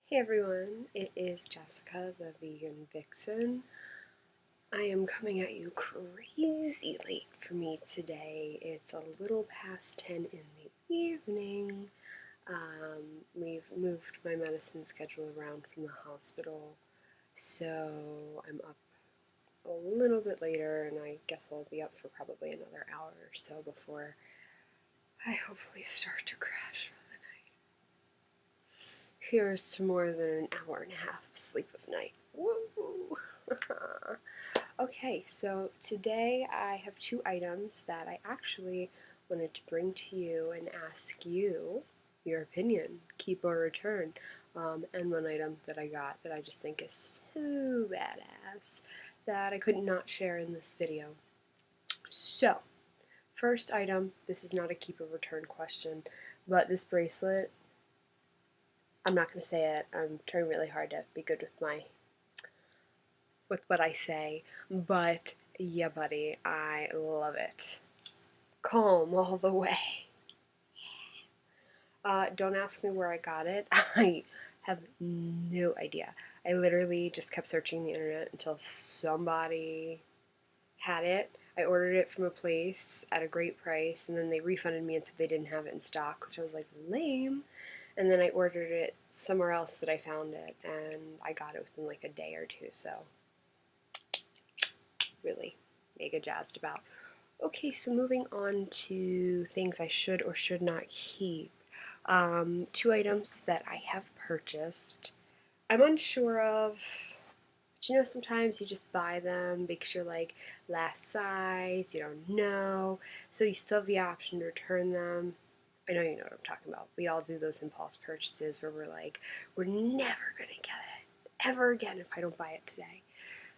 Hey everyone, it is Jessica, the Vegan Vixen. I am coming at you crazy late for me today. It's a little past 10 in the evening. We've moved my medicine schedule around from the hospital, so I'm up a little bit later, and I guess I'll be up for probably another hour or so before I hopefully start to crash. Here's to more than an hour and a half of sleep of night. Woo! Okay, so today I have two items that I actually wanted to bring to you and ask you your opinion, keep or return, and one item that I got that I just think is so badass that I could not share in this video. So, first item, this is not a keep or return question, but this bracelet, I'm not going to say it. I'm trying really hard to be good with what I say, but yeah, buddy, I love it. Calm all the way. Don't ask me where I got it. I have no idea. I literally just kept searching the internet until somebody had it. I ordered it from a place at a great price, and then they refunded me and said they didn't have it in stock, which I was like, lame. And then I ordered it somewhere else that I found it, and I got it within like a day or two, so really mega jazzed about. Okay, so moving on to things I should or should not keep. Two items that I have purchased. I'm unsure of, but you know, sometimes you just buy them because you're like last size, you don't know, so you still have the option to return them. I know you know what I'm talking about. We all do those impulse purchases where we're like, we're never going to get it ever again if I don't buy it today.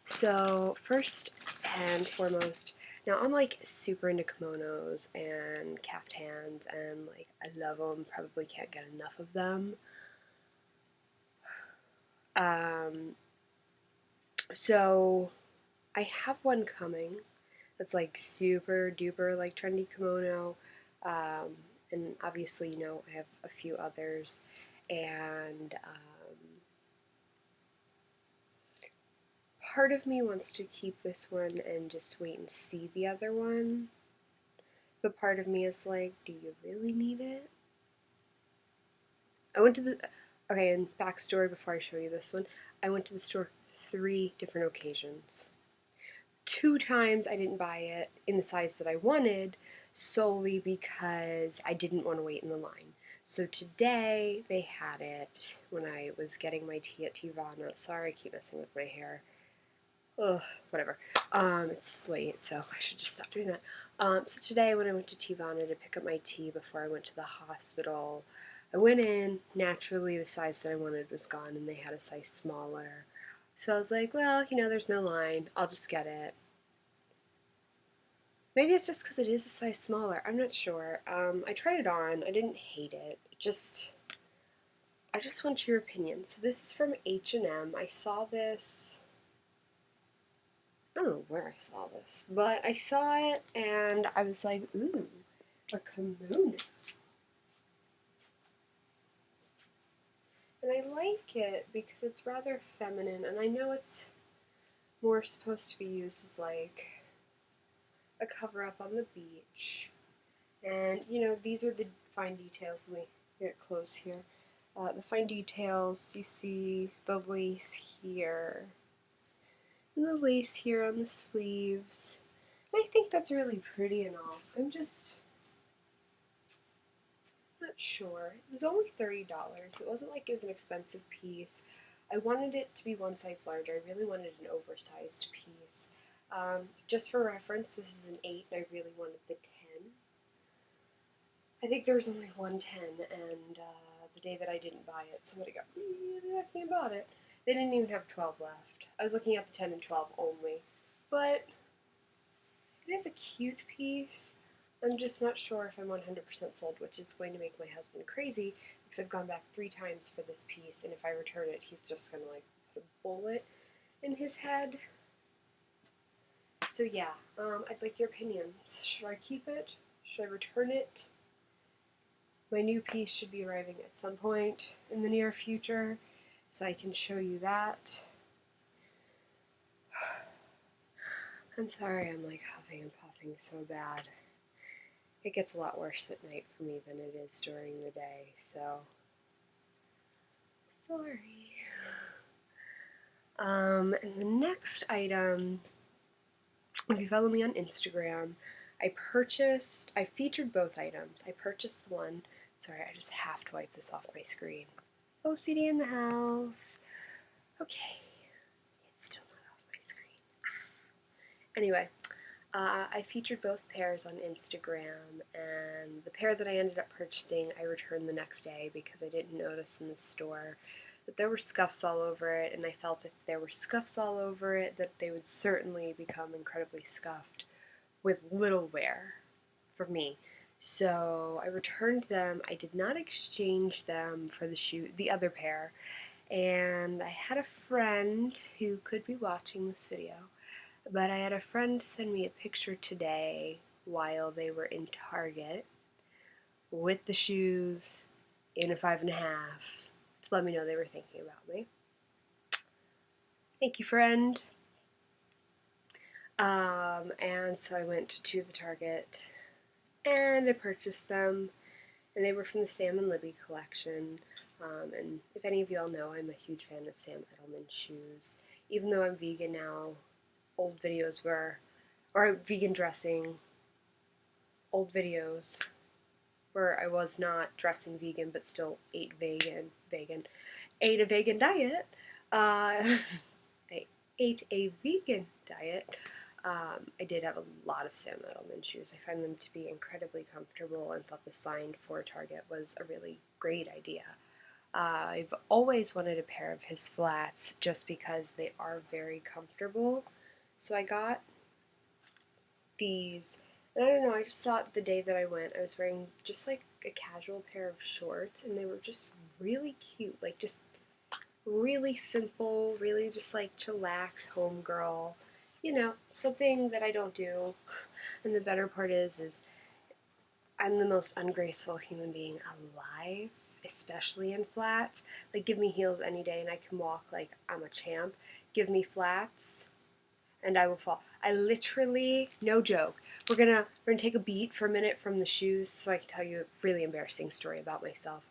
So first and foremost, now I'm like super into kimonos and caftans and like I love them, probably can't get enough of them. So I have one coming that's like super duper like trendy kimono. And obviously, you know, I have a few others, and part of me wants to keep this one and just wait and see the other one, but part of me is like, do you really need it? Okay, and backstory before I show you this one, I went to the store 3 different occasions. 2 times I didn't buy it in the size that I wanted, solely because I didn't want to wait in the line. So today they had it when I was getting my tea at Tivana. Sorry, I keep messing with my hair. Ugh, whatever. It's late, so I should just stop doing that. So today when I went to Tivana to pick up my tea before I went to the hospital, I went in, naturally the size that I wanted was gone and they had a size smaller. So I was like, well, you know, there's no line, I'll just get it. Maybe it's just because it is a size smaller, I'm not sure. I tried it on, I didn't hate it, I just want your opinion. So this is from H&M. I saw this, I don't know where I saw this, but I saw it and I was like, ooh, a kimono. And I like it because it's rather feminine, and I know it's more supposed to be used as like a cover up on the beach. And you know, these are the fine details. Let me get close here. The fine details, you see the lace here, and the lace here on the sleeves. And I think that's really pretty and all. I'm just not sure. It was only $30. It wasn't like it was an expensive piece. I wanted it to be one size larger. I really wanted an oversized piece. Just for reference, this is an 8 and I really wanted the 10. I think there was only one 10, and the day that I didn't buy it, somebody got really lucky and bought it. They didn't even have 12 left. I was looking at the 10 and 12 only. But it is a cute piece. I'm just not sure if I'm 100% sold, which is going to make my husband crazy because I've gone back 3 times for this piece, and if I return it, he's just going to like put a bullet in his head. So yeah, I'd like your opinions. Should I keep it? Should I return it? My new piece should be arriving at some point in the near future, so I can show you that. I'm sorry I'm like huffing and puffing so bad. It gets a lot worse at night for me than it is during the day, so sorry. And the next item, if you follow me on Instagram, I featured both items. I purchased one. Sorry, I just have to wipe this off my screen. OCD in the house. Okay, it's still not off my screen. Anyway, I featured both pairs on Instagram, and the pair that I ended up purchasing I returned the next day because I didn't notice in the store that there were scuffs all over it, and I felt if there were scuffs all over it that they would certainly become incredibly scuffed with little wear for me. So I returned them. I did not exchange them for the other pair, and I had a friend who could be watching this video, but I had a friend send me a picture today while they were in Target with the shoes in a 5.5 to let me know they were thinking about me. Thank you, friend. And so I went to the Target and I purchased them, and they were from the Sam&Libby collection. And if any of y'all know, I'm a huge fan of Sam Edelman shoes. Even though I'm vegan now, old videos were, or vegan dressing, old videos where I was not dressing vegan but still ate ate a vegan diet. I ate a vegan diet. I did have a lot of Sam Edelman shoes. I find them to be incredibly comfortable and thought the sign for Target was a really great idea. I've always wanted a pair of his flats just because they are very comfortable. So I got these, and I don't know, I just thought the day that I went, I was wearing just like a casual pair of shorts, and they were just really cute, like just really simple, really just like chillax, homegirl, you know, something that I don't do. And the better part is I'm the most ungraceful human being alive, especially in flats. Like, give me heels any day and I can walk like I'm a champ. Give me flats and I will fall. I literally, no joke, we're gonna take a beat for a minute from the shoes so I can tell you a really embarrassing story about myself.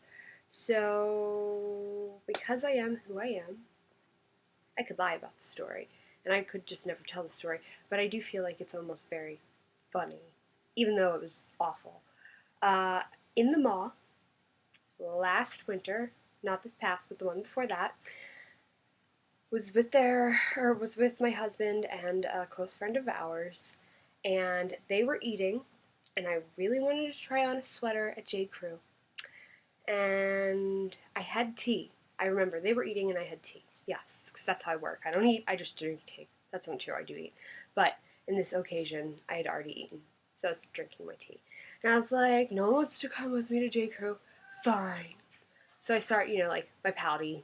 So, because I am who I am, I could lie about the story, and I could just never tell the story, but I do feel like it's almost very funny, even though it was awful. In the mall, last winter, not this past, but the one before that, was with my husband and a close friend of ours, and they were eating, and I really wanted to try on a sweater at J. Crew, and I had tea. I remember they were eating and I had tea. Yes, because that's how I work. I don't eat, I just drink tea. That's not true, I do eat. But in this occasion, I had already eaten, so I was drinking my tea. And I was like, no one wants to come with me to J. Crew. Fine. So I start, like my pouty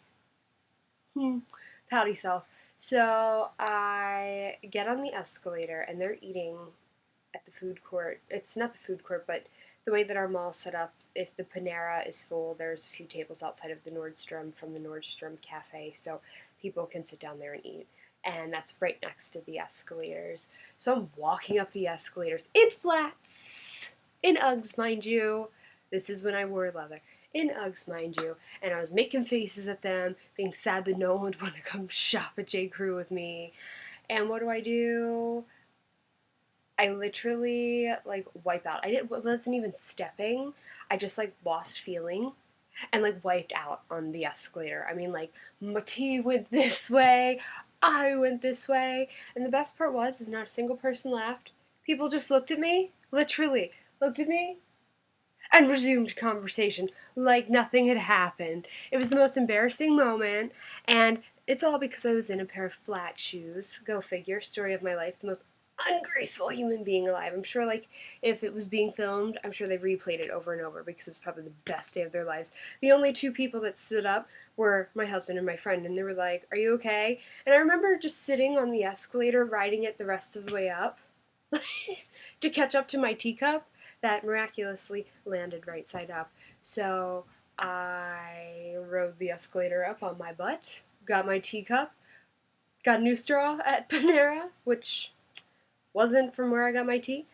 self. So I get on the escalator and they're eating at the food court. It's not the food court, but the way that our mall's set up, if the Panera is full, there's a few tables outside of the Nordstrom from the Nordstrom Cafe, so people can sit down there and eat. And that's right next to the escalators. So I'm walking up the escalators in flats, in Uggs, mind you. This is when I wore leather. In Uggs, mind you. And I was making faces at them, being sad that no one would want to come shop at J. Crew with me. And what do? I literally, like, wipe out. Wasn't even stepping. I just, like, lost feeling and, like, wiped out on the escalator. I mean, like, my tea went this way, I went this way, and the best part is not a single person laughed. People just looked at me, literally, looked at me, and resumed conversation like nothing had happened. It was the most embarrassing moment, and it's all because I was in a pair of flat shoes. Go figure, story of my life, the most ungraceful human being alive. I'm sure, like, if it was being filmed, I'm sure they replayed it over and over because it was probably the best day of their lives. The only two people that stood up were my husband and my friend, and they were like, "Are you okay?" And I remember just sitting on the escalator, riding it the rest of the way up to catch up to my teacup that miraculously landed right side up. So I rode the escalator up on my butt, got my teacup, got a new straw at Panera, which wasn't from where I got my tea,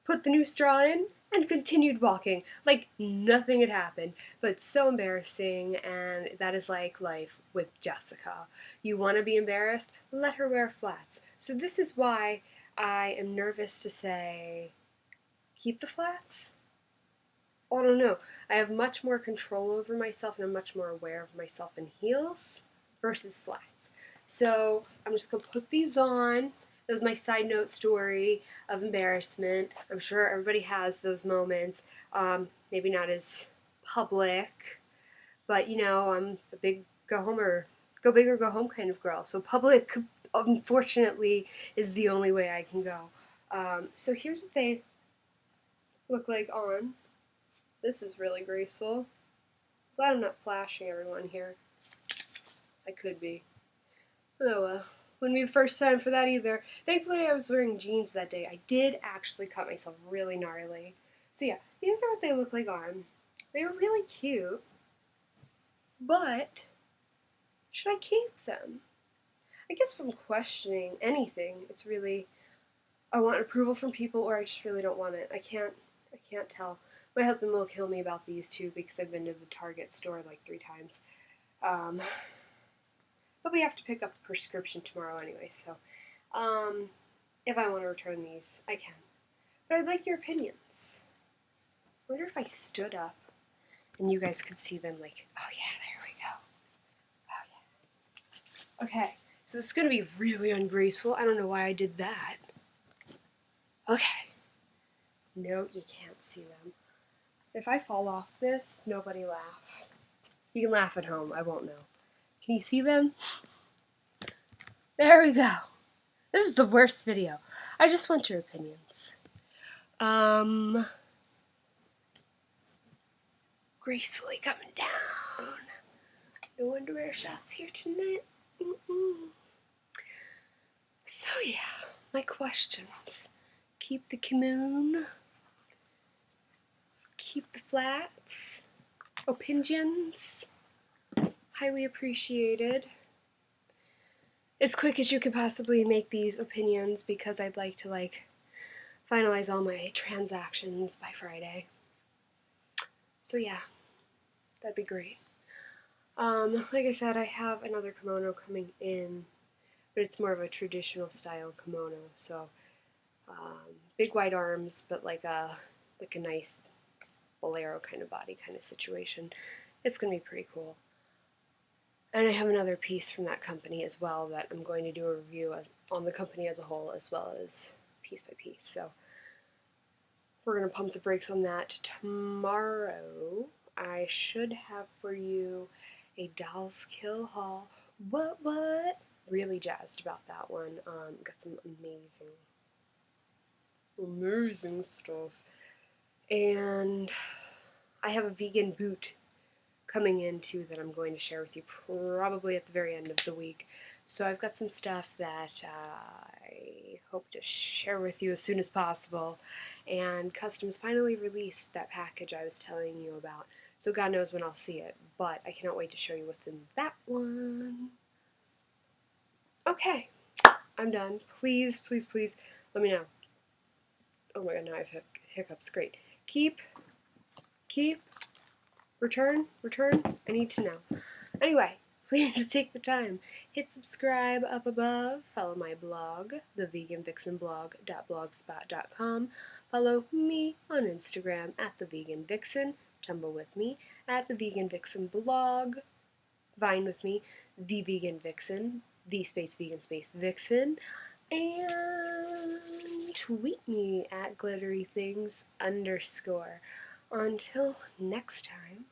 put the new straw in, and continued walking like nothing had happened. But it's so embarrassing, and that is like life with Jessica. You want to be embarrassed? Let her wear flats. So this is why I am nervous to say, keep the flats? Oh, I don't know. I have much more control over myself, and I'm much more aware of myself in heels versus flats. So I'm just going to put these on. That was my side note story of embarrassment. I'm sure everybody has those moments. Maybe not as public, but you know, I'm a big go big or go home kind of girl. So public, unfortunately, is the only way I can go. So here's what they look like on. This is really graceful. Glad I'm not flashing everyone here. I could be. Oh well. Wouldn't be the first time for that either. Thankfully, I was wearing jeans that day. I did actually cut myself really gnarly. So yeah, these are what they look like on. They were really cute. But, should I keep them? I guess from questioning anything, it's really, I want approval from people or I just really don't want it. I can't tell. My husband will kill me about these too because I've been to the Target store like 3 times. But we have to pick up a prescription tomorrow anyway, so if I want to return these, I can. But I'd like your opinions. I wonder if I stood up and you guys could see them like, oh yeah, there we go. Oh yeah. Okay, so this is going to be really ungraceful. I don't know why I did that. Okay. No, you can't see them. If I fall off this, nobody laugh. You can laugh at home, I won't know. Can you see them? There we go. This is the worst video. I just want your opinions. Gracefully coming down. No underwear shots here tonight. So yeah, my questions. Keep the kimoon. Keep the flats. Opinions. Highly appreciated. As quick as you could possibly make these opinions because I'd like to finalize all my transactions by Friday. So yeah, that'd be great. Like I said, I have another kimono coming in, but it's more of a traditional style kimono. So big wide arms, but like a nice bolero kind of body kind of situation. It's gonna be pretty cool. And I have another piece from that company as well that I'm going to do a review on the company as a whole as well as piece by piece. So we're going to pump the brakes on that tomorrow. I should have for you a Dolls Kill haul. What? Really jazzed about that one. Got some amazing stuff. And I have a vegan boot coming in too that I'm going to share with you probably at the very end of the week. So I've got some stuff that I hope to share with you as soon as possible. And Customs finally released that package I was telling you about. So God knows when I'll see it, but I cannot wait to show you what's in that one. Okay, I'm done. Please, please, please let me know. Oh my god, now I have hiccups. Great. Keep. Return, I need to know. Anyway, please take the time. Hit subscribe up above. Follow my blog, TheVeganVixenBlog.blogspot.com. Follow me on Instagram at TheVeganVixen. Tumble with me at TheVeganVixenBlog. Vine with me, TheVeganVixen, _Vixen. And tweet me at glitterythings_. Until next time.